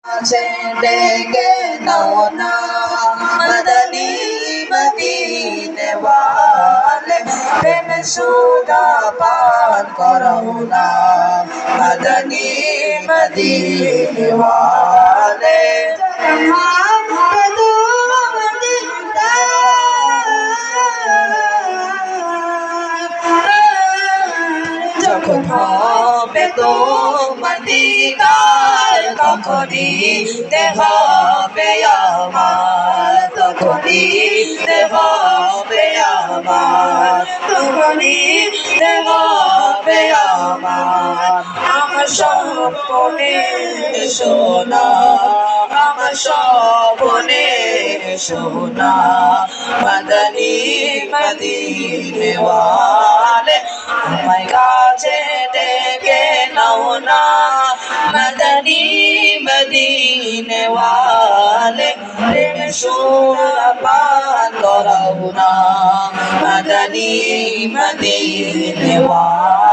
ডেকে নাও না মদনী মদিনে ওয়ালে প্রেম সুধা পান করাও না মদনী মদিনে ওয়ালে যখন হবে তোমার দিদার তখনই হবে আমার তখনই হবে আমার তখনই হবে আমার স্বপ্নে সোনা আমার স্বপ্নে সোনা মদনী মদিনে ওয়ালে আমায় কাছে ডেকে নাও না মদনী মদিনে ওয়ালে প্রেম সুধা পান করাও না মদনী মদিনে ওয়ালে